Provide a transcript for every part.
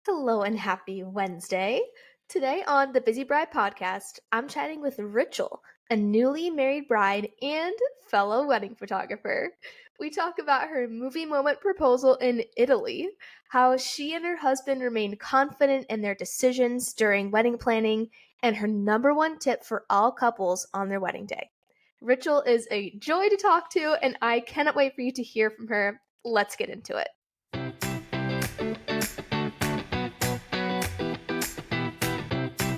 Hello and happy Wednesday. Today on the Busy Bride podcast, I'm chatting with Richel, a newly married bride and fellow wedding photographer. We talk about her movie moment proposal in Italy, how she and her husband remained confident in their decisions during wedding planning, and her number one tip for all couples on their wedding day. Richel is a joy to talk to, and I cannot wait for you to hear from her. Let's get into it.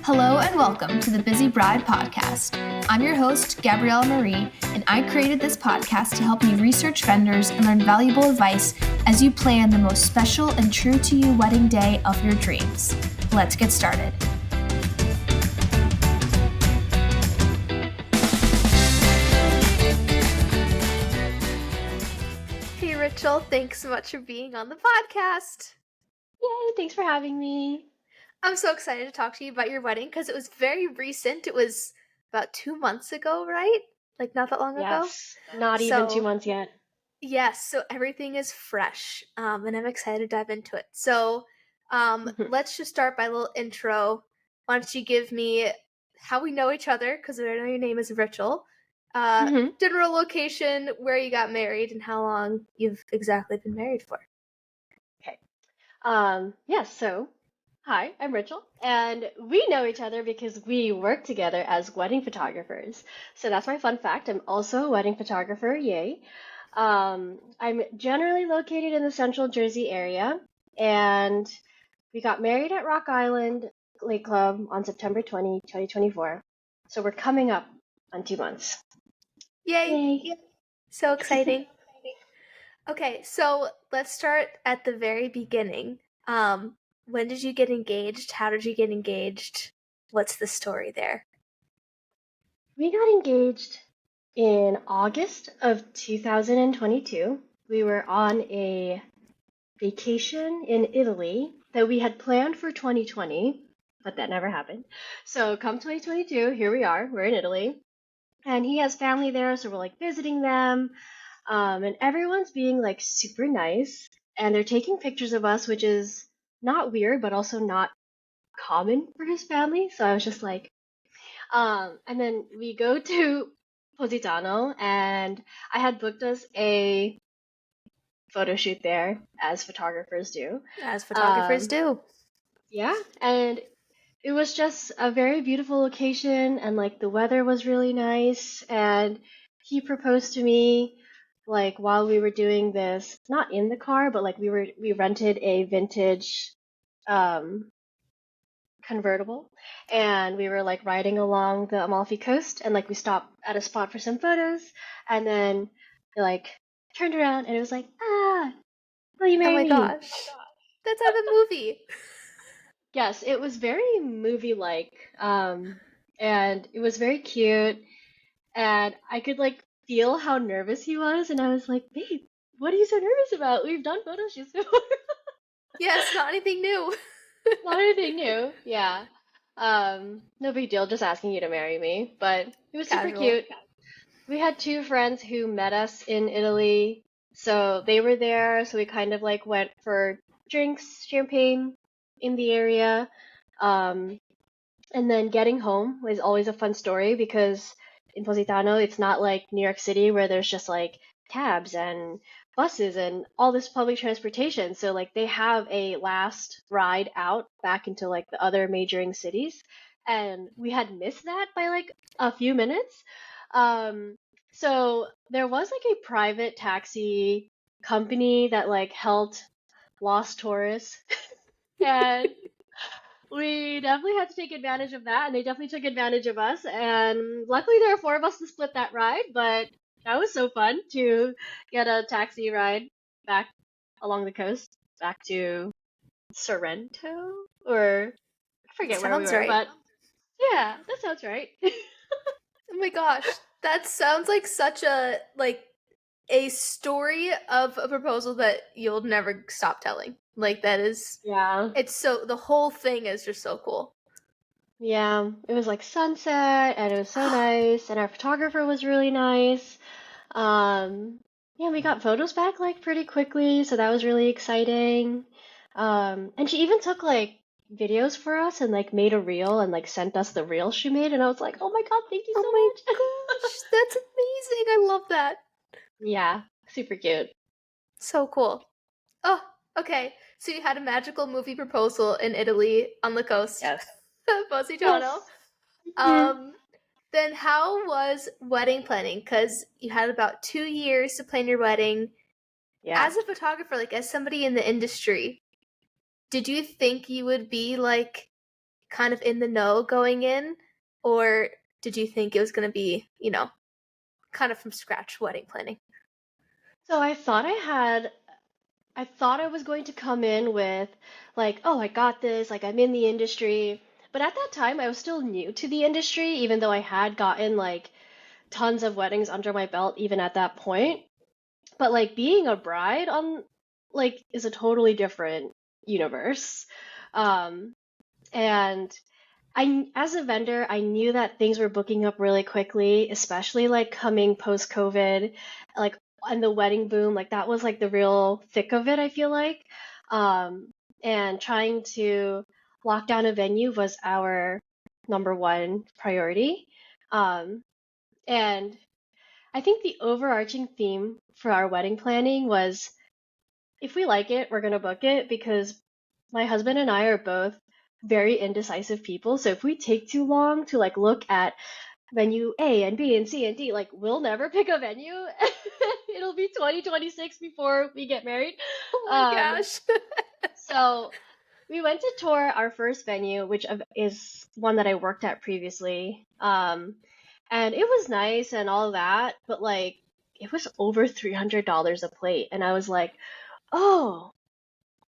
Hello and welcome to the Busy Bride podcast. I'm your host, Gabriella Marie, and I created this podcast to help you research vendors and learn valuable advice as you plan the most special and true to you wedding day of your dreams. Let's get started. Hey, Richel, thanks so much for being on the podcast. Yay, thanks for having me. I'm so excited to talk to you about your wedding because it was very recent. It was about 2 months ago, right? Like not that long ago? Yes, not even 2 months yet. Yes, so everything is fresh, and I'm excited to dive into it. So let's just start by a little intro. Why don't you give me how we know each other, because I know your name is Richel, general location, where you got married, and how long you've exactly been married for. Okay. So hi, I'm Richel, and we know each other because we work together as wedding photographers. So that's my fun fact. I'm also a wedding photographer, yay. I'm generally located in the Central Jersey area, and we got married at Rock Island Lake Club on September 20, 2024. So we're coming up on 2 months. Yay! So exciting. Okay, so let's start at the very beginning. When did you get engaged? How did you get engaged? What's the story there? We got engaged in August of 2022. We were on a vacation in Italy that we had planned for 2020, but that never happened. So come 2022, here we are. We're in Italy. And he has family there, so we're like visiting them. And everyone's being like super nice. And they're taking pictures of us, which is not weird, but also not common for his family. So I was just like, and then we go to Positano, and I had booked us a photo shoot there, as photographers do. As photographers do. Yeah, and it was just a very beautiful location, and like the weather was really nice, and he proposed to me like while we were doing this, not in the car, but like we rented a vintage convertible, and we were like riding along the Amalfi Coast, and like we stopped at a spot for some photos, and then like turned around and it was like, will you marry me? Oh my gosh. That's out of the movie. Yes, it was very movie-like, and it was very cute, and I could like feel how nervous he was, and I was like, babe, what are you so nervous about? We've done photo shoots before. Yes, not anything new. Not anything new, yeah. No big deal, just asking you to marry me, but it was super cute. We had two friends who met us in Italy, so they were there, so we kind of like went for drinks, champagne in the area. And then getting home was always a fun story because in Positano, it's not like New York City where there's just like cabs and buses and all this public transportation. So like they have a last ride out back into like the other majoring cities. And we had missed that by like a few minutes. So there was like a private taxi company that like helped lost tourists. And we definitely had to take advantage of that, and they definitely took advantage of us. And luckily, there were four of us to split that ride, but that was so fun to get a taxi ride back along the coast, back to Sorrento, or I forget where we were, but yeah, that sounds right. Oh my gosh, that sounds like such a story of a proposal that you'll never stop telling. Like that is, Yeah. it's so, the whole thing is just so cool. Yeah, it was like sunset, and it was so nice, and our photographer was really nice. Yeah, we got photos back like pretty quickly, so that was really exciting. And she even took like videos for us and like made a reel and like sent us the reel she made, and I was like, oh my God, thank you Oh so my much. gosh, that's amazing. I love that. Yeah, super cute. So cool. Oh, okay. So you had a magical movie proposal in Italy on the coast Yes. of Positano. Yes. Mhm. Um, then how was wedding planning? Because you had about 2 years to plan your wedding. Yeah. As a photographer, like as somebody in the industry, did you think you would be like kind of in the know going in? Or did you think it was going to be, kind of from scratch wedding planning? So I thought I was going to come in with like, oh, I got this, like I'm in the industry. But at that time, I was still new to the industry, even though I had gotten like tons of weddings under my belt even at that point. But like being a bride on like is a totally different universe. Um, and as a vendor, I knew that things were booking up really quickly, especially like coming post COVID, like and the wedding boom, like that was like the real thick of it, I feel like. Um, and trying to lock down a venue was our number one priority. Um, and I think the overarching theme for our wedding planning was if we like it, we're gonna book it because my husband and I are both very indecisive people. So if we take too long to like look at venue A and B and C and D, like we'll never pick a venue. It'll be 2026 before we get married. Oh my Um, gosh. so we went to tour our first venue, which is one that I worked at previously. And it was nice and all that, but like it was over $300 a plate, and I was like, oh,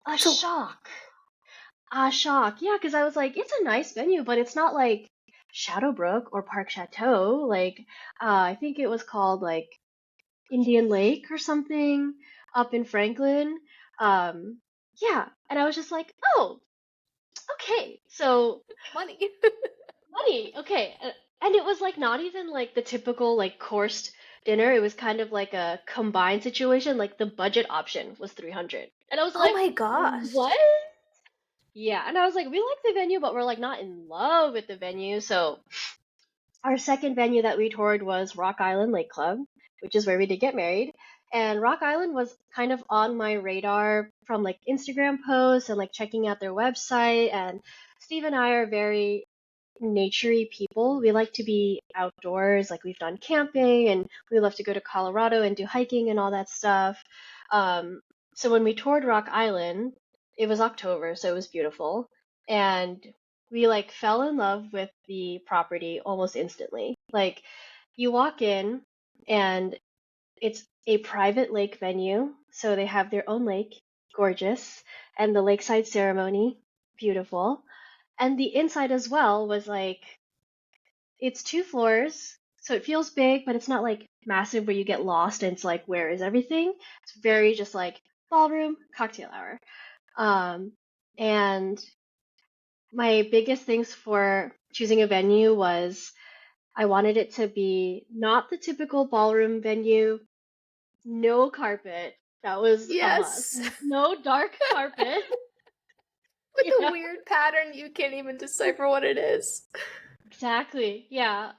a That's a shock. A shock. Yeah, because I was like, it's a nice venue, but it's not like Shadowbrook or Park Chateau. Like, I think it was called like Indian Lake or something up in Franklin. Um, yeah, and I was just like, oh, okay. So money. money, okay. And it was like not even like the typical like coursed dinner. It was kind of like a combined situation. Like the budget option was 300. And I was Oh like, my gosh. what? Yeah, and I was like, we like the venue, but we're like not in love with the venue. So our second venue that we toured was Rock Island Lake Club, which is where we did get married. And Rock Island was kind of on my radar from like Instagram posts and like checking out their website. And Steve and I are very naturey people. We like to be outdoors, like we've done camping and we love to go to Colorado and do hiking and all that stuff. Um, so when we toured Rock Island, it was October, so it was beautiful. And we like fell in love with the property almost instantly. Like you walk in and it's a private lake venue, so they have their own lake, gorgeous, and the lakeside ceremony, beautiful. And the inside as well was like it's 2 floors, so it feels big, but it's not like massive where you get lost and it's like where is everything? It's very just like ballroom, cocktail hour. Um, and my biggest things for choosing a venue was I wanted it to be not the typical ballroom venue, no carpet. That was a must. Yes. No dark carpet. With a Yeah, weird pattern, you can't even decipher what it is. exactly. Yeah.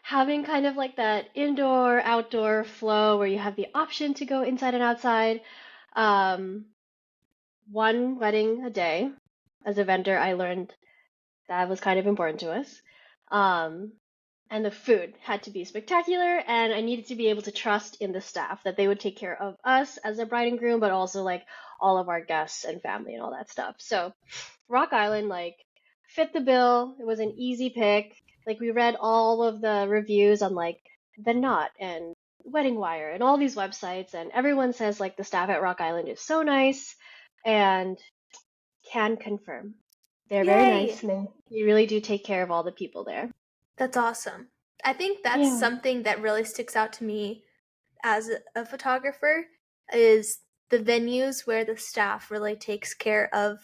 Having kind of like that indoor outdoor flow where you have the option to go inside and outside. Um, one wedding a day. As a vendor, I learned that was kind of important to us. Um, and the food had to be spectacular, and I needed to be able to trust in the staff that they would take care of us as a bride and groom, but also like all of our guests and family and all that stuff. So Rock Island like fit the bill. It was an easy pick. Like we read all of the reviews on like The Knot and Wedding Wire and all these websites, and everyone says like the staff at Rock Island is so nice, and can confirm. They're very Yay! nice, and they really do take care of all the people there. That's awesome. I think that's Yeah. something that really sticks out to me as a photographer is the venues where the staff really takes care of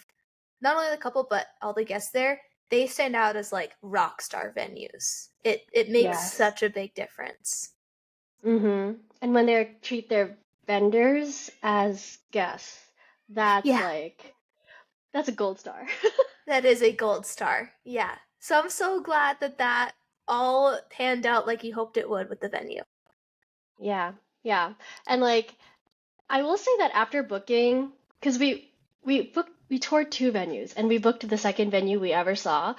not only the couple but all the guests there. They stand out as like rock star venues. It makes Yes. such a big difference. And when they treat their vendors as guests, That's Yeah, like that's a gold star. that is a gold star. Yeah. So I'm so glad that that all panned out like you hoped it would with the venue. Yeah, yeah. And like I will say that after booking, because we toured two venues and we booked the second venue we ever saw.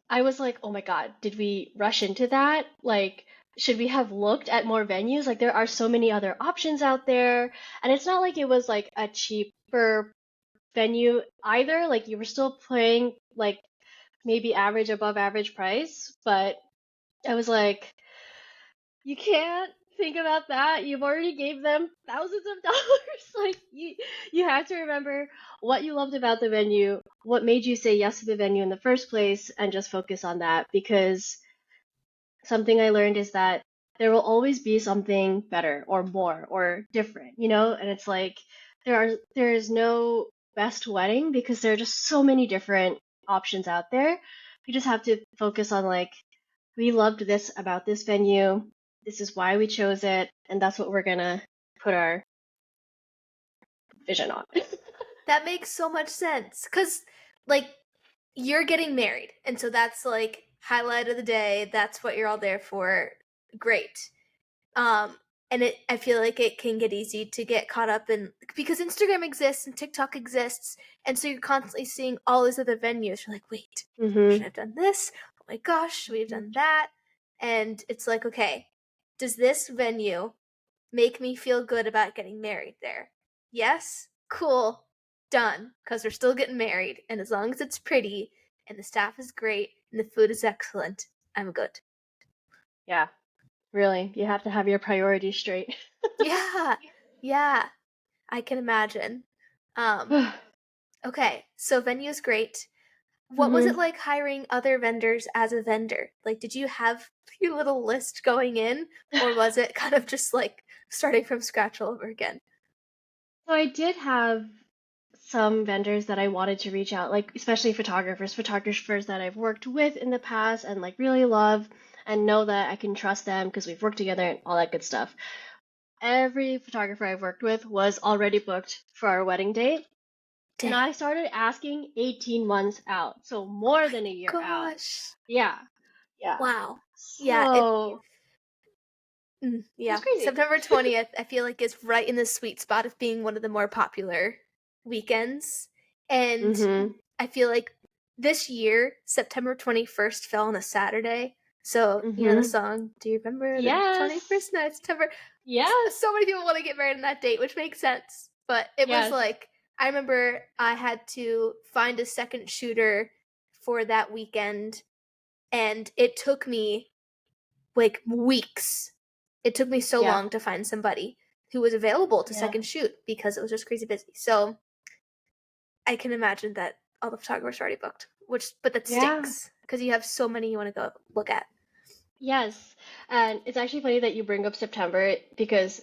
I was like, oh my God, did we rush into that? Like, should we have looked at more venues? Like, there are so many other options out there. And it's not like it was like a cheaper venue either. Like, you were still playing like maybe average, above average price. But I was like, you can't think about that. You've already gave them thousands of dollars. Like, you have to remember what you loved about the venue, what made you say yes to the venue in the first place, and just focus on that because something I learned is that there will always be something better or more or different, you know? And it's like there is no best wedding because there are just so many different options out there. You just have to focus on like we loved this about this venue. This is why we chose it, and that's what we're gonna put our vision on. That makes so much sense. Cause like you're getting married, and so that's like highlight of the day. That's what you're all there for. Great. Um, and I feel like it can get easy to get caught up in because Instagram exists and TikTok exists, and so you're constantly seeing all these other venues. You're like, wait, should I Mhm. have done this? Oh my gosh, should we have done that? And it's like, okay, does this venue make me feel good about getting married there? Yes, cool, done. Because we're still getting married, and as long as it's pretty and the staff is great and the food is excellent, I'm good. Yeah, really. You have to have your priorities straight. Yeah, yeah. I can imagine. Um, okay, so venue's great. What was it Mhm. like hiring other vendors as a vendor? Like, did you have your little list going in, or was it kind of just like starting from scratch all over again? So I did have some vendors that I wanted to reach out, like especially photographers that I've worked with in the past and like really love and know that I can trust them because we've worked together and all that good stuff. Every photographer I've worked with was already booked for our wedding date, and Dang. I started asking 18 months out, so Oh more my than a year out. gosh. Yeah, yeah. Wow. Yeah, So it was yeah. crazy. September 20th, I feel like is right in the sweet spot of being one of the more popular weekends. And Mm-hmm. I feel like this year, September 21st fell on a Saturday. So, you know the Mm-hmm. song, Do You Remember the Yes. 21st night of September? Yes. So many people want to get married on that date, which makes sense. But it was Yes. like, I remember I had to find a second shooter for that weekend, and it took me like weeks. It took me so Yeah. long to find somebody who was available to Yeah. second shoot because it was just crazy busy. So I can imagine that all the photographers are already booked, which but that Yeah. stinks because you have so many you want to go look at. Yes. And it's actually funny that you bring up September because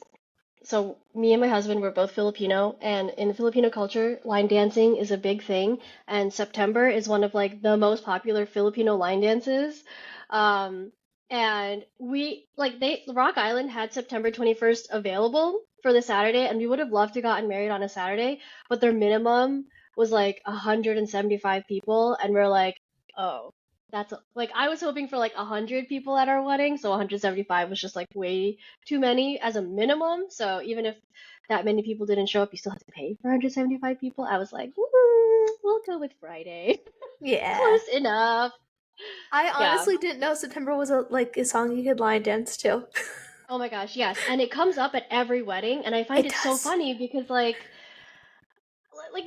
so me and my husband were both Filipino, and in Filipino culture, line dancing is a big thing, and September is one of like the most popular Filipino line dances. Um, and we like they Rock Island had September 21st available for the Saturday, and we would have loved to gotten married on a Saturday, but their minimum was like 175 people, and we're like, oh. Like I was hoping for like 100 people at our wedding, so 175 was just like way too many as a minimum. So even if that many people didn't show up, you still have to pay for 175 people. I was like, we'll go with Friday. Yeah. Close enough. I Yeah. honestly didn't know September was a song you could line dance to. Oh my gosh, yes. And it comes up at every wedding, and I find It it so does. funny because like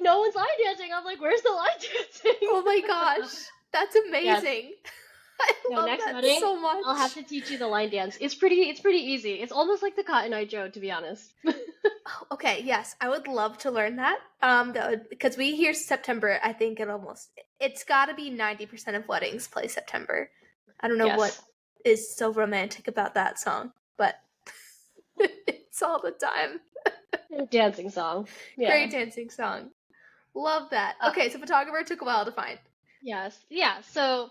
no one's line dancing. I'm like, where's the line dancing? Oh my gosh. That's Yes. amazing. I No, love next that wedding, so I'll have much. to teach you the line dance. It's pretty easy. It's almost like the Cotton Eye Joe, to be honest. Oh, okay, yes, I would love to learn that. That would because we hear September. I think it's got to be 90% of weddings play September. I don't know what Yes. is so romantic about that song, but it's all the time. Dancing song. Great Yeah. dancing song. Love that. Uh, Okay, so photographer took a while to find. yes. Yeah. So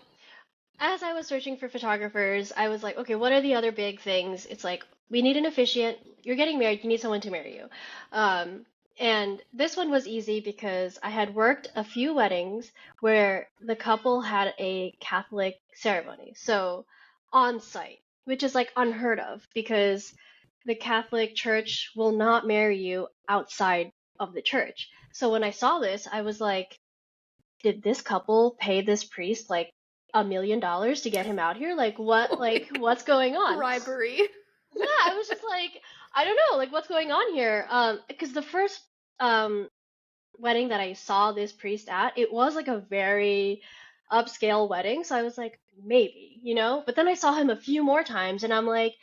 as I was searching for photographers, I was like, okay, what are the other big things? It's like we need an officiant. You're getting married. You need someone to marry you. Um, And this one was easy because I had worked a few weddings where the couple had a Catholic ceremony. So on site, which is like unheard of because the Catholic Church will not marry you outside of the church. So when I saw this, I was like, did this couple pay this priest like $1 million to get him out here? Oh my What's going God. on? Bribery. Yeah, I was just like, I don't know, like what's going on here? Because the first um wedding that I saw this priest at, it was like a very upscale wedding, so I was like, maybe, you know? But then I saw him a few more times and I'm like,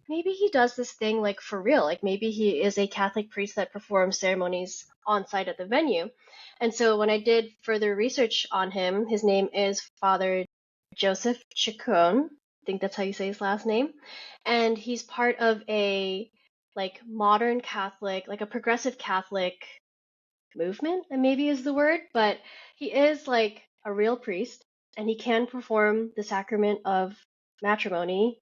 maybe he does this thing like for real. Like maybe he is a Catholic priest that performs ceremonies on site at the venue. And so when I did further research on him, his name is Father Joseph Chacon. I think that's how you say his last name. And he's part of a like modern Catholic, like a progressive Catholic movement, and maybe is the word, but he is like a real priest and he can perform the sacrament of matrimony,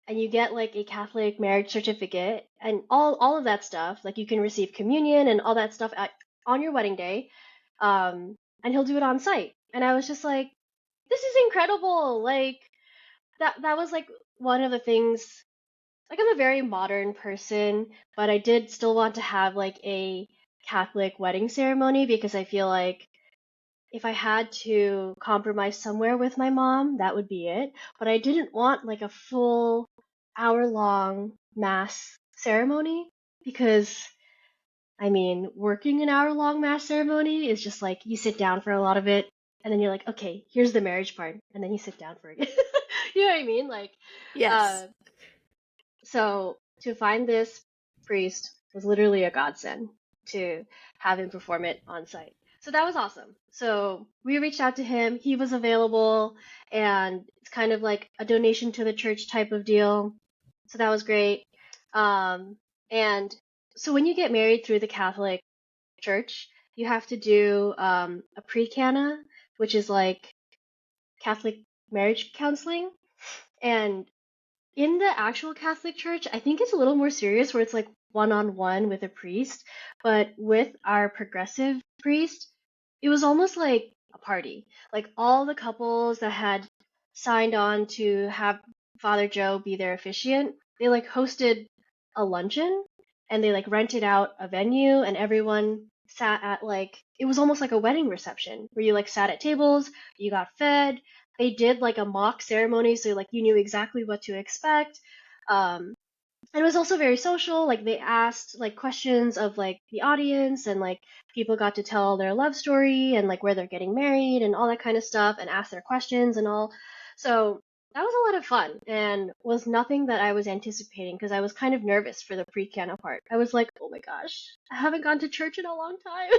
and you get like a Catholic marriage certificate and all of that stuff. Like you can receive communion and all that stuff on your wedding day, and he'll do it on site. And I was just like, this is incredible. Like that was like one of the things. Like I'm a very modern person, but I did still want to have like a Catholic wedding ceremony because I feel like if I had to compromise somewhere with my mom, that would be it. But I didn't want like a full hour-long mass ceremony because, I mean, working an hour-long mass ceremony is just like you sit down for a lot of it and then you're like, okay, here's the marriage part, and then you sit down for it. You know what I mean? Like, Yes. uh, so to find this priest was literally a godsend to have him perform it on site. So that was awesome. So we reached out to him. He was available, and it's kind of like a donation to the church type of deal. So that was great. And so when you get married through the Catholic Church, you have to do a pre-cana, which is like Catholic marriage counseling. And in the actual Catholic Church, I think it's a little more serious where it's like one on one with a priest. But with our progressive priest, it was almost like a party. Like all the couples that had signed on to have Father Joe be their officiant, they like hosted a luncheon and they like rented out a venue and everyone sat at like, it was almost like a wedding reception where you like sat at tables, you got fed, they did like a mock ceremony, so like you knew exactly what to expect. And it was also very social. Like they asked like questions of like the audience, and like people got to tell their love story and like where they're getting married and all that kind of stuff, and ask their questions and all. So that was a lot of fun and was nothing that I was anticipating because I was kind of nervous for the pre-cana part. I was like, oh my gosh, I haven't gone to church in a long time.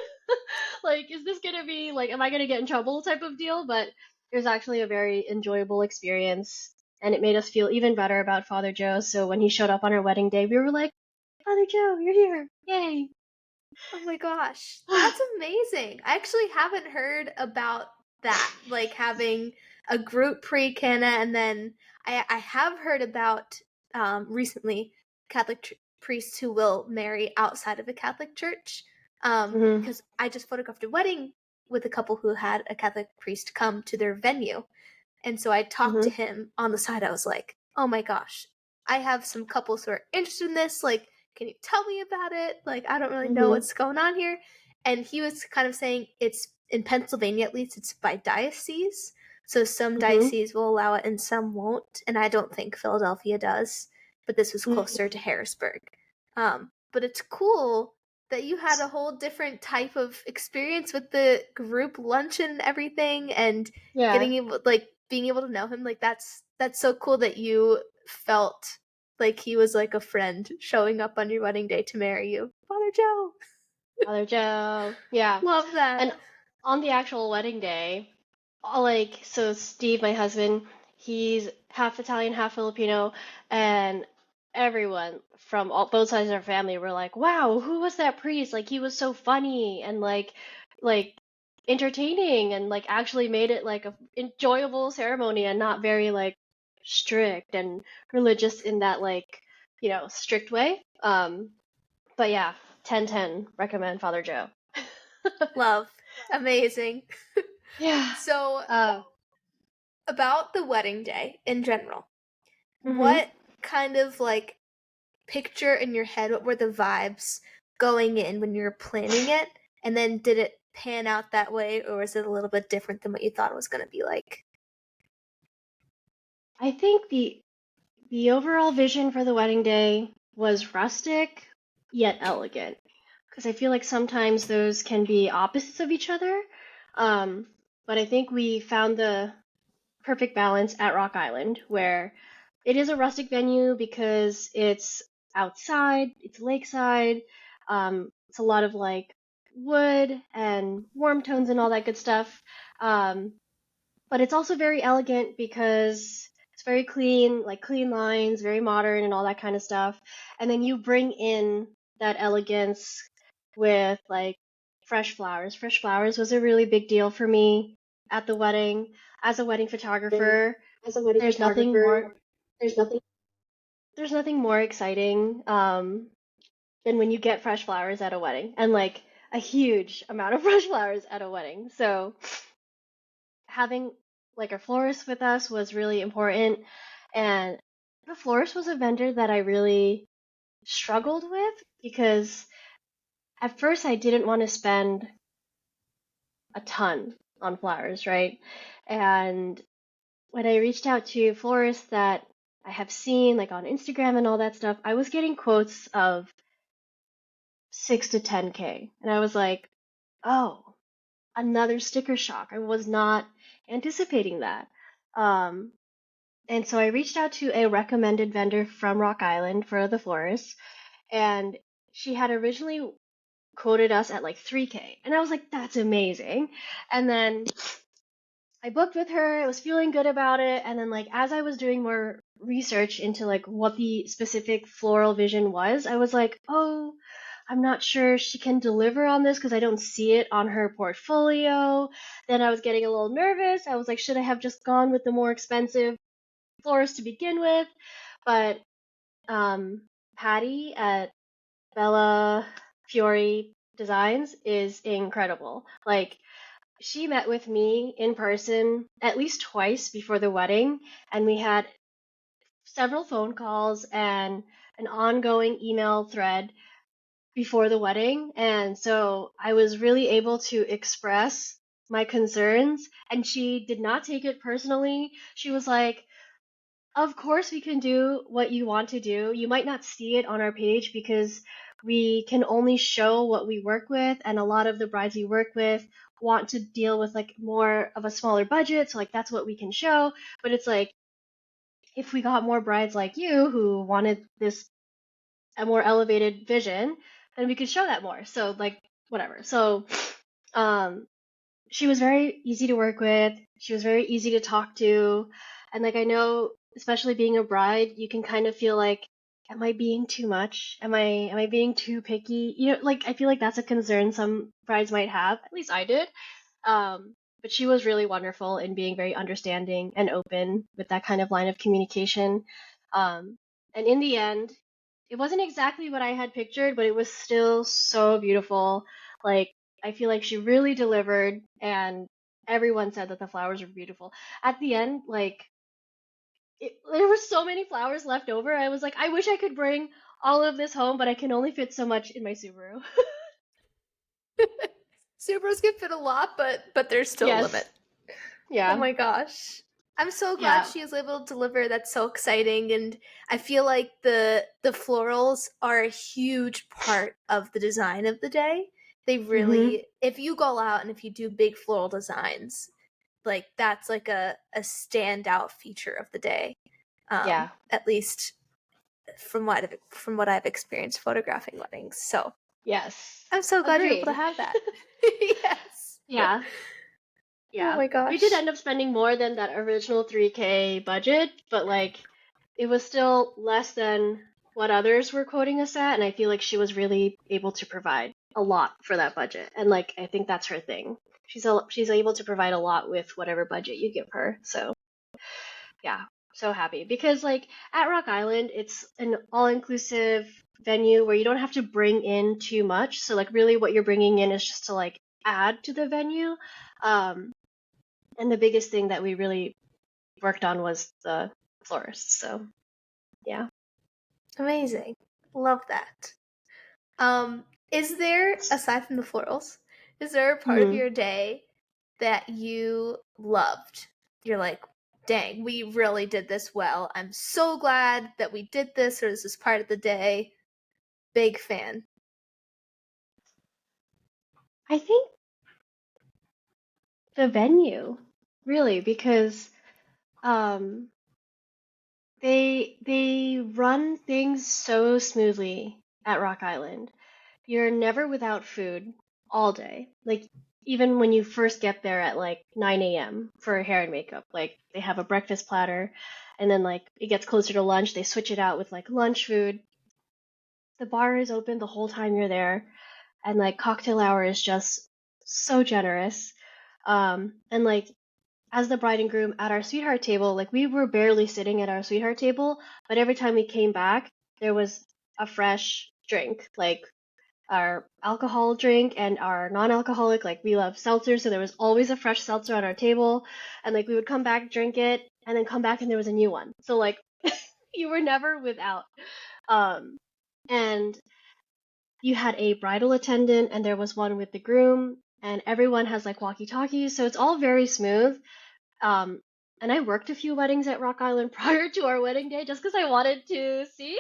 Like, is this gonna be like, am I gonna get in trouble type of deal? But it was actually a very enjoyable experience, and it made us feel even better about Father Joe. So when he showed up on our wedding day, we were like, Father Joe, you're here. Yay. Oh my gosh, that's amazing. I actually haven't heard about that, like having a group pre-Cana, and then I have heard about recently Catholic priests who will marry outside of a Catholic church. Mhm. Because I just photographed a wedding with a couple who had a Catholic priest come to their venue, and so I talked to Mhm. him on the side. I was like, oh my gosh, I have some couples who are interested in this. Like, can you tell me about it? Like, I don't really know Mhm. what's going on here. And he was kind of saying it's in Pennsylvania, at least, it's by diocese. So some Mhm. dioceses will allow it and some won't. And I don't think Philadelphia does. But this was closer to Mhm. Harrisburg. But it's cool that you had a whole different type of experience with the group luncheon and everything, and Yeah. getting able, like, being able to know him. Like, that's so cool that you felt like he was like a friend showing up on your wedding day to marry you. Father Joe. Father Joe. Yeah. Love that. And on the actual wedding day, like, so Steve, my husband, he's half Italian, half Filipino, and everyone from all both sides of our family were like, "Wow, who was that priest? Like, he was so funny and like entertaining, and like actually made it like a enjoyable ceremony and not very like strict and religious in that like strict way." But yeah. 10/10 recommend Father Joe. Love. Amazing. Yeah. So, Uh, about the wedding day in general, mhm. what kind of like picture in your head, what were the vibes going in when you were planning it? And then did it pan out that way, or was it a little bit different than what you thought it was going to be like? I think the overall vision for the wedding day was rustic yet elegant, because I feel like sometimes those can be opposites of each other. Um, but I think we found the perfect balance at Rock Island, where it is a rustic venue because it's outside, it's lakeside, it's a lot of like wood and warm tones and all that good stuff. Um, but it's also very elegant because it's very clean, like clean lines, very modern and all that kind of stuff. And then you bring in that elegance with like fresh flowers. Fresh flowers was a really big deal for me at the wedding. As a wedding photographer, As a wedding there's nothing more photographer, there's nothing. there's nothing more exciting than when you get fresh flowers at a wedding, and like a huge amount of fresh flowers at a wedding. So having like a florist with us was really important. And the florist was a vendor that I really struggled with because at first I didn't want to spend a ton on flowers, right? And when I reached out to florists that I have seen like on Instagram and all that stuff, I was getting quotes of 6 to 10K. And I was like, oh, another sticker shock. I was not anticipating that. Um, And so I reached out to a recommended vendor from Rock Island for the florist, and she had originally quoted us at like 3K. And I was like, that's amazing. And then I booked with her, I was feeling good about it, and then like as I was doing more research into like what the specific floral vision was, I was like, "Oh, I'm not sure she can deliver on this because I don't see it on her portfolio." Then I was getting a little nervous. I was like, "Should I have just gone with the more expensive florist to begin with?" But um, Patty at Bella Fiore Designs is incredible. Like, she met with me in person at least twice before the wedding, and we had several phone calls and an ongoing email thread before the wedding. And so I was really able to express my concerns, and she did not take it personally. She was like, of course, we can do what you want to do. You might not see it on our page because we can only show what we work with, and a lot of the brides we work with want to deal with like more of a smaller budget, so like that's what we can show. But it's like if we got more brides like you who wanted this a more elevated vision, then we could show that more. So like whatever. So um she was very easy to work with. She was very easy to talk to. And like I know, especially being a bride, you can kind of feel like, am I being too much? Am I being too picky? You know, like I feel like that's a concern some brides might have. At least I did. But she was really wonderful in being very understanding and open with that kind of line of communication. Um, and in the end, it wasn't exactly what I had pictured, but it was still so beautiful. Like I feel like she really delivered, and everyone said that the flowers were beautiful. At the end, like there were so many flowers left over. I was like, I wish I could bring all of this home, but I can only fit so much in my Subaru. Subarus can fit a lot, but there's still a limit. Yes. Oh Yeah. my gosh. I'm so glad Yeah. she was able to deliver. That's so exciting, and I feel like the florals are a huge part of the design of the day. They Mhm. really, if you go out and if you do big floral designs, like that's like a standout feature of the day. Yeah. At least from what I've experienced photographing weddings. So Yes. I'm so glad you're able to Agreed. have that. Yes. Yeah. Oh Yeah. my We did gosh. end up spending more than that original 3K budget, but like it was still less than what others were quoting us at, and I feel like she was really able to provide a lot for that budget. And like I think that's her thing. She's able to provide a lot with whatever budget you give her. So, yeah, so happy because like at Rock Island, it's an all-inclusive venue where you don't have to bring in too much. So like really what you're bringing in is just to like add to the venue. And the biggest thing that we really worked on was the florist. So yeah. Amazing. Love that. Is there, aside from the florals, is there a part of Hmm. your day that you loved? You're like, dang, we really did this well. I'm so glad that we did this, or this is part of the day. Big fan. I think the venue, really, because um, they run things so smoothly at Rock Island. You're never without food all day. Like even when you first get there at like 9 a.m. for hair and makeup, like they have a breakfast platter, and then like it gets closer to lunch, they switch it out with like lunch food. The bar is open the whole time you're there, and like cocktail hour is just so generous. And like as the bride and groom at our sweetheart table, like we were barely sitting at our sweetheart table, but every time we came back, there was a fresh drink, like our alcohol drink and our non-alcoholic. Like we love seltzer, so there was always a fresh seltzer on our table, and like we would come back, drink it, and then come back and there was a new one. So like you were never without. Um, and you had a bridal attendant, and there was one with the groom, and everyone has like walkie-talkies, so it's all very smooth. Um, and I worked a few weddings at Rock Island prior to our wedding day just because I wanted to see.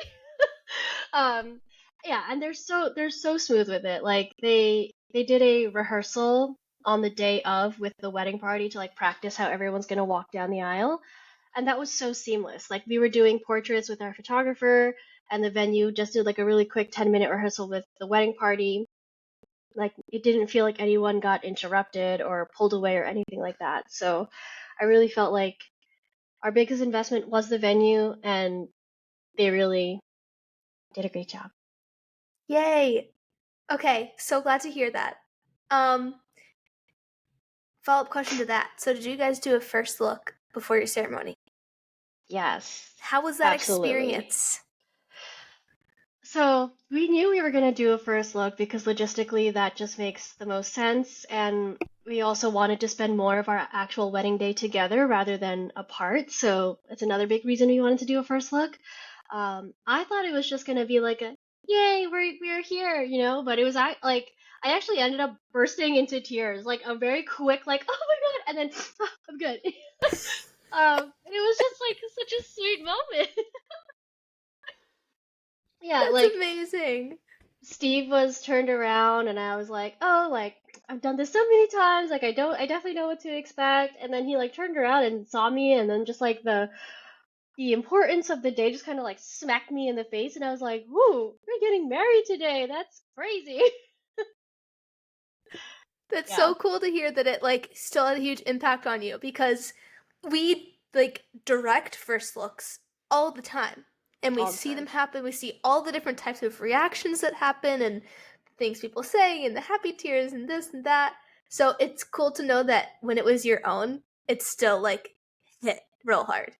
um, yeah, and they're so smooth with it. Like they did a rehearsal on the day of with the wedding party to like practice how everyone's gonna walk down the aisle, and that was so seamless. Like we were doing portraits with our photographer, and the venue just did like a really quick 10-minute rehearsal with the wedding party. Like it didn't feel like anyone got interrupted or pulled away or anything like that. So I really felt like our biggest investment was the venue, and they really did a great job. Yay. Okay, so glad to hear that. Um, Follow-up question to that. So did you guys do a first look before your ceremony? Yes, How was that absolutely. experience? So we knew we were going to do a first look because logistically that just makes the most sense. And we also wanted to spend more of our actual wedding day together rather than apart. So it's another big reason we wanted to do a first look. I thought it was just going to be like a, yay, we're here, you know, but it was like, I actually ended up bursting into tears, like a very quick, like, oh my God, and then I'm good. And it was just like such a sweet moment. Yeah, That's like amazing. Steve was turned around and I was like, "Oh, like I've done this so many times, like I definitely know what to expect." And then he like turned around and saw me and then just like the importance of the day just kind of like smacked me in the face and I was like, "Woo, we're getting married today. That's crazy." That's Yeah, so cool to hear that it like still had a huge impact on you because we like direct first looks all the time and we all the see them time. happen. We see all the different types of reactions that happen and things people say and the happy tears and this and that. So it's cool to know that when it was your own, it's still like hit real hard.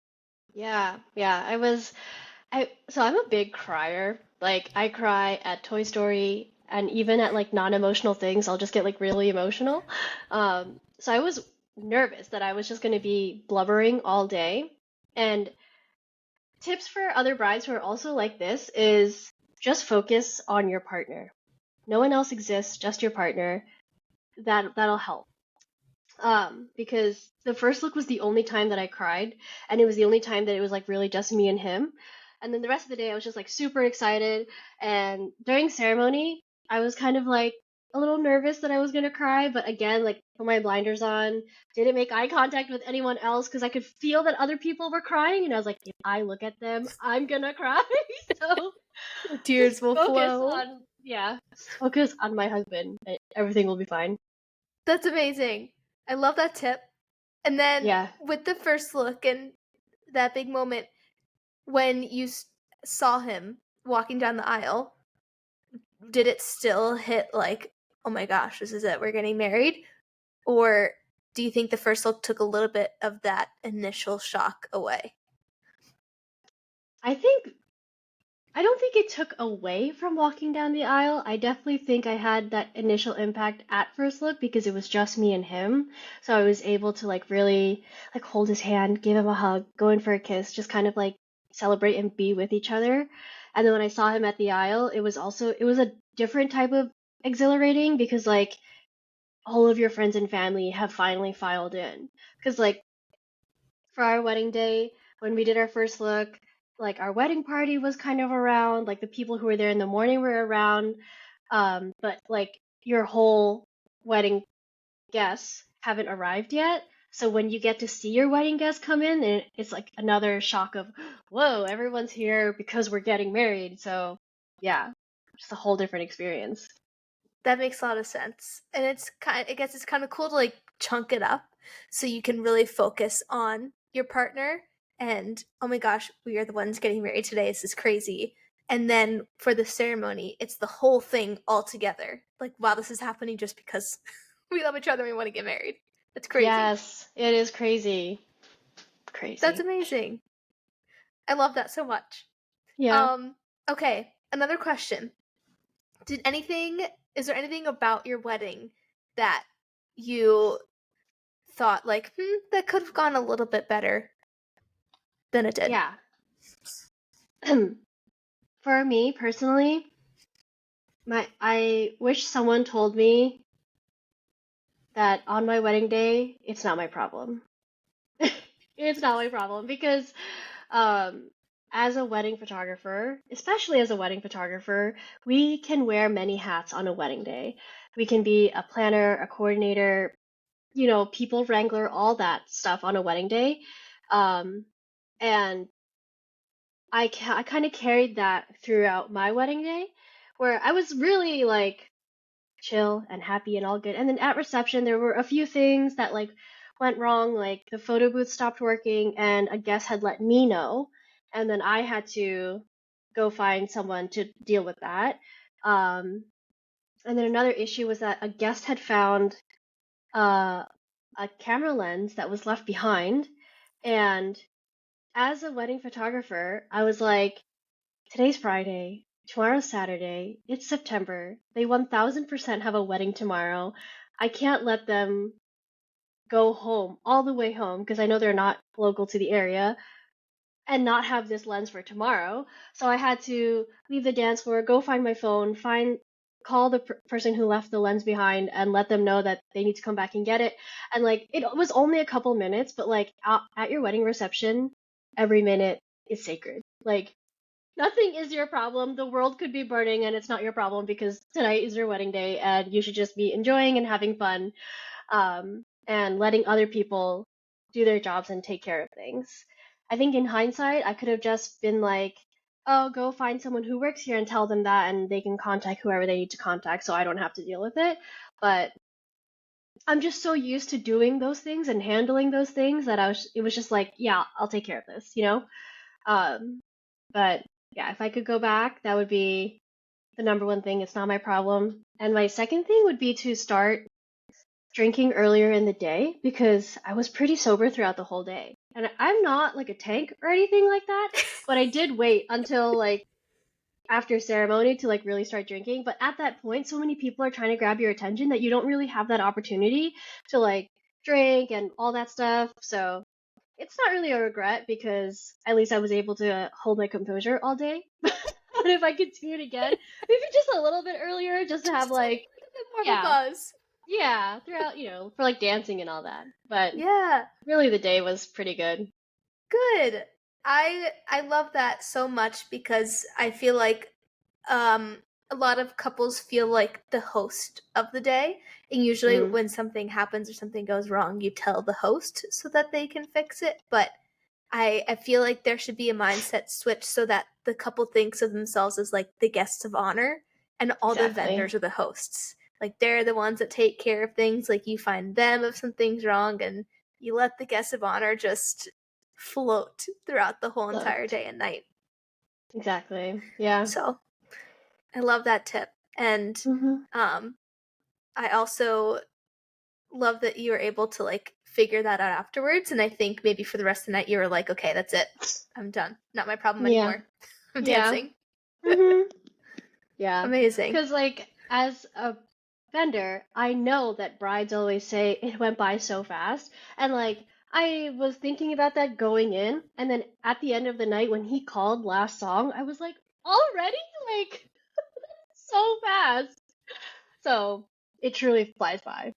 Yeah, yeah. So I'm a big crier. Like I cry at Toy Story and even at like non-emotional things, I'll just get like really emotional. So I was nervous that I was just going to be blubbering all day. And tips for other brides who are also like this is just focus on your partner. No one else exists, just your partner. That'll help. Because the first look was the only time that I cried, and it was the only time that it was like really just me and him. And then the rest of the day, I was just like super excited. And during ceremony, I was kind of like a little nervous that I was gonna cry, but again, like put my blinders on, didn't make eye contact with anyone else because I could feel that other people were crying, and I was like, if I look at them, I'm gonna cry. So The just tears will focus flow. on, yeah, just focus on my husband. Everything will be fine. That's amazing. I love that tip. And then Yeah. with the first look and that big moment when you saw him walking down the aisle, did it still hit like, oh my gosh, this is it, we're getting married? Or do you think the first look took a little bit of that initial shock away? I think I don't think it took away from walking down the aisle. I definitely think I had that initial impact at first look because it was just me and him. So I was able to like really like hold his hand, give him a hug, go in for a kiss, just kind of like celebrate and be with each other. And then when I saw him at the aisle, it was a different type of exhilarating because like all of your friends and family have finally filed in. Because like for our wedding day, when we did our first look, like our wedding party was kind of around, like the people who were there in the morning were around, but like your whole wedding guests haven't arrived yet. So when you get to see your wedding guests come in, it's like another shock of, whoa, everyone's here because we're getting married. So yeah, just a whole different experience. That makes a lot of sense. And I guess it's kind of cool to like chunk it up so you can really focus on your partner and oh my gosh, we are the ones getting married today. This is crazy. And then for the ceremony, it's the whole thing all together. Like, wow, this is happening just because we love each other and we want to get married. That's crazy. Yes, it is crazy. That's Crazy. amazing. I love that so much. Yeah. Um, okay, another question. Did anything is there anything about your wedding that you thought like, that could have gone a little bit better than it did? Yeah. For me personally, I wish someone told me that on my wedding day, it's not my problem. It's not my problem because um as a wedding photographer, especially as a wedding photographer, we can wear many hats on a wedding day. We can be a planner, a coordinator, people wrangler, all that stuff on a wedding day. Um and I kind of carried that throughout my wedding day, where I was really like chill and happy and all good. And then at reception, there were a few things that like went wrong, like the photo booth stopped working, and a guest had let me know, and then I had to go find someone to deal with that. Um, and then another issue was that a guest had found uh, a camera lens that was left behind, and as a wedding photographer, I was like, today's Friday. Tomorrow's Saturday. It's September. They 1000% have a wedding tomorrow. I can't let them go home, all the way home, because I know they're not local to the area, and not have this lens for tomorrow. So I had to leave the dance floor, go find my phone, call the person who left the lens behind, and let them know that they need to come back and get it. And like, it was only a couple minutes, but like, at your wedding reception, every minute is sacred. Like, nothing is your problem. The world could be burning and it's not your problem because tonight is your wedding day and you should just be enjoying and having fun, and letting other people do their jobs and take care of things. I think in hindsight, I could have just been like, oh, go find someone who works here and tell them that and they can contact whoever they need to contact so I don't have to deal with it. But I'm just so used to doing those things and handling those things that it was just like, yeah, I'll take care of this, you know? Um, but yeah, if I could go back, that would be the number one thing. It's not my problem. And my second thing would be to start drinking earlier in the day because I was pretty sober throughout the whole day. And I'm not like a tank or anything like that, but I did wait until like after ceremony to like really start drinking. But at that point, so many people are trying to grab your attention that you don't really have that opportunity to like drink and all that stuff. So it's not really a regret because at least I was able to hold my composure all day. But if I could do it again, maybe just a little bit earlier, just to Just have a like, little bit more of a yeah, buzz. yeah, throughout, for like dancing and all that. But Yeah, really, the day was pretty good. good. I love that so much because I feel like um a lot of couples feel like the host of the day, and usually Mm, when something happens or something goes wrong, you tell the host so that they can fix it. But I feel like there should be a mindset switch so that the couple thinks of themselves as like the guests of honor and all the exactly. vendors are the hosts. Like they're the ones that take care of things. Like you find them if something's wrong and you let the guests of honor just float throughout the whole entire Float. day and night. Exactly. Yeah. So I love that tip. And Hmm. um I also love that you were able to like figure that out afterwards. And I think maybe for the rest of the night you were like, okay, that's it. I'm done. Not my problem Yeah. anymore. I'm Yeah. dancing. Mhm. Yeah. Amazing. Because, like, as a vendor, I know that brides always say it went by so fast. And, like, I was thinking about that going in. And then at the end of the night, when he called last song, I was like, already? Like, so fast. So it truly flies by.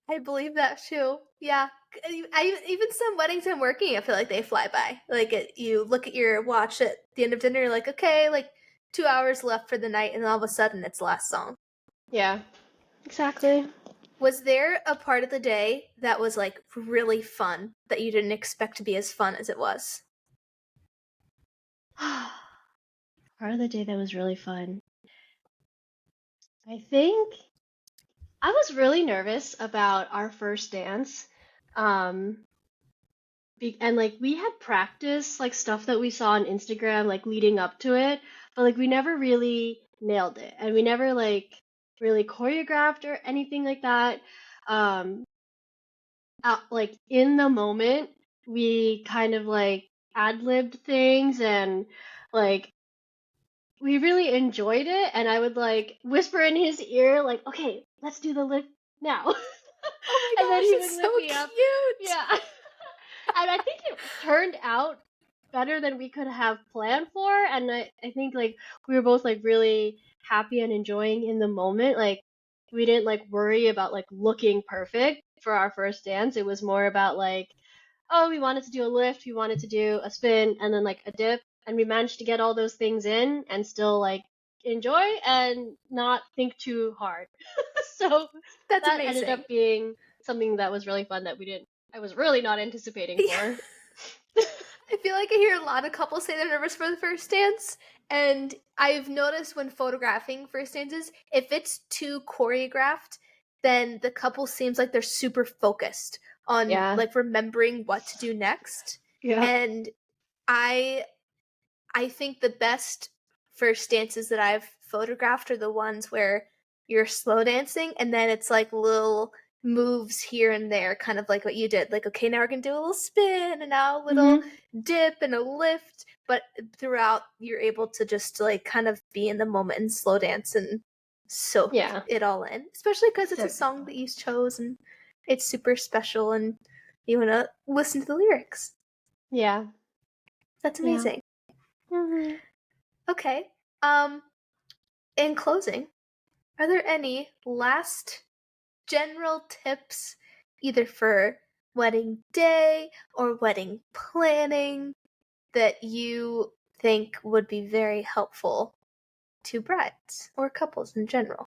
I believe that too. Yeah. Even some weddings I'm working, I feel like they fly by. Like you look at your watch at the end of dinner, you're like, okay, like 2 hours left for the night, and all of a sudden it's last song. Yeah, exactly. Was there a part of the day that was like really fun that you didn't expect to be as fun as it was? Part of the day that was really fun. I think I was really nervous about our first dance. Um, and like we had practice like stuff that we saw on Instagram like leading up to it, but like we never really nailed it and we never like really choreographed or anything like that. Um, like in the moment, we kind of like ad-libbed things and like we really enjoyed it and I would like whisper in his ear like, "Okay, let's do the lift now." Oh my And then gosh, he it's would so lift me up. cute. Yeah. And I think it turned out better than we could have planned for. And I think like we were both like really happy and enjoying in the moment. Like we didn't like worry about like looking perfect for our first dance. It was more about like, oh, we wanted to do a lift, we wanted to do a spin, and then like a dip. And we managed to get all those things in and still like enjoy and not think too hard. So That's that ended amazing. up being something that was really fun that I was really not anticipating Yeah. for. I feel like I hear a lot of couples say they're nervous for the first dance, and I've noticed when photographing first dances, if it's too choreographed, then the couple seems like they're super focused on Yeah. like remembering what to do next. Yep. And I I think the best first dances that I've photographed are the ones where you're slow dancing and then it's like little moves here and there, kind of like what you did. Like, okay, now we're gonna do a little spin and now a little Mhm. dip and a lift. But throughout, you're able to just like kind of be in the moment and slow dance and soak Yeah. it all in, especially because it's So a song beautiful. that you chose and it's super special and you want to listen to the lyrics. Yeah. That's Yeah. amazing. Mhm. Okay. In closing, are there any last general tips either for wedding day or wedding planning that you think would be very helpful to brides or couples in general?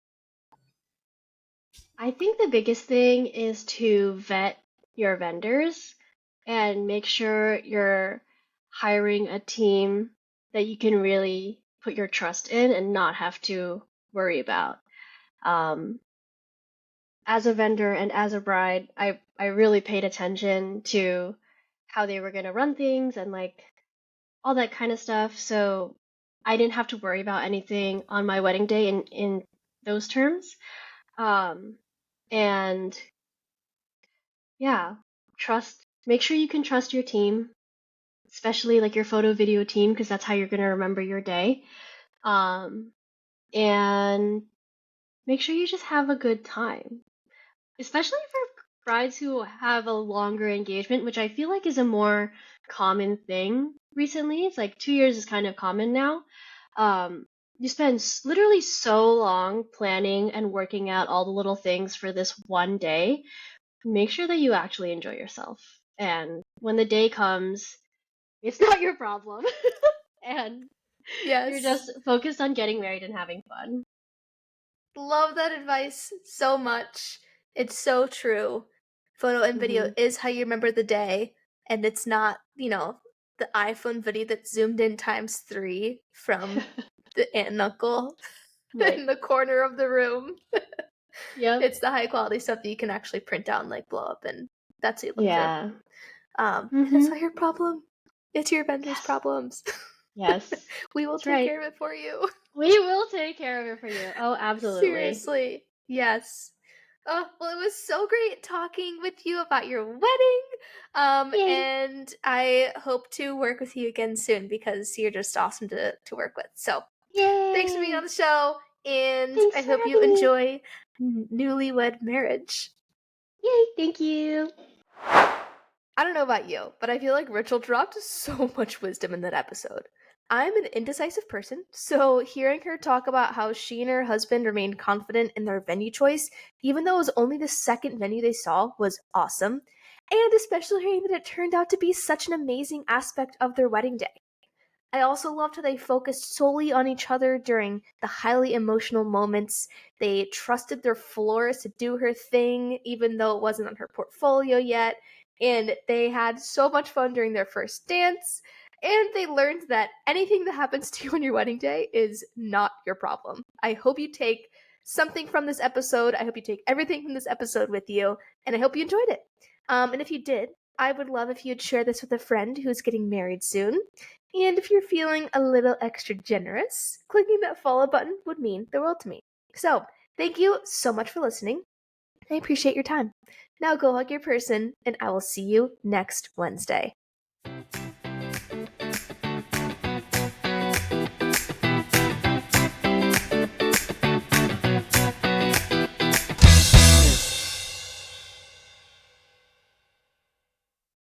I think the biggest thing is to vet your vendors and make sure you're hiring a team that you can really put your trust in and not have to worry about. Um, as a vendor and as a bride, I really paid attention to how they were going to run things and like all that kind of stuff. So I didn't have to worry about anything on my wedding day in those terms. Um, and yeah, make sure you can trust your team, especially like your photo video team, because that's how you're going to remember your day. Um, and make sure you just have a good time, especially for brides who have a longer engagement, which I feel like is a more common thing recently. It's like 2 years is kind of common now. You spend literally so long planning and working out all the little things for this one day. Make sure that you actually enjoy yourself. And when the day comes, it's not your problem. And you're Yes. just focused on getting married and having fun. Love that advice so much. It's so true. Photo and video Hmm. is how you remember the day, and it's not, the iPhone video that's zoomed in times three from the aunt and uncle Right. in the corner of the room. Yep. It's the high quality stuff that you can actually print out and like blow up, and that's what you look for. Yeah. And it's not Hmm. your problem. It's your vendor's Yes. problems. Yes. We will That's take right. care of it for you. We will take care of it for you. Oh, absolutely. Seriously. Yes. Oh, well, it was so great talking with you about your wedding. Yay! And I hope to work with you again soon because you're just awesome to work with. So thanks for being on Yay! the show, and Thanks I for hope you having me. enjoy newlywed marriage. Yay! Thank you. I don't know about you, but I feel like Richel dropped so much wisdom in that episode. I'm an indecisive person, so hearing her talk about how she and her husband remained confident in their venue choice, even though it was only the second venue they saw, was awesome. And especially hearing that it turned out to be such an amazing aspect of their wedding day. I also loved how they focused solely on each other during the highly emotional moments. They trusted their florist to do her thing, even though it wasn't on her portfolio yet. And they had so much fun during their first dance. And they learned that anything that happens to you on your wedding day is not your problem. I hope you take something from this episode. I hope you take everything from this episode with you. And I hope you enjoyed it. And if you did, I would love if you'd share this with a friend who's getting married soon. And if you're feeling a little extra generous, clicking that follow button would mean the world to me. So, thank you so much for listening. I appreciate your time. Now go hug your person, and I will see you next Wednesday.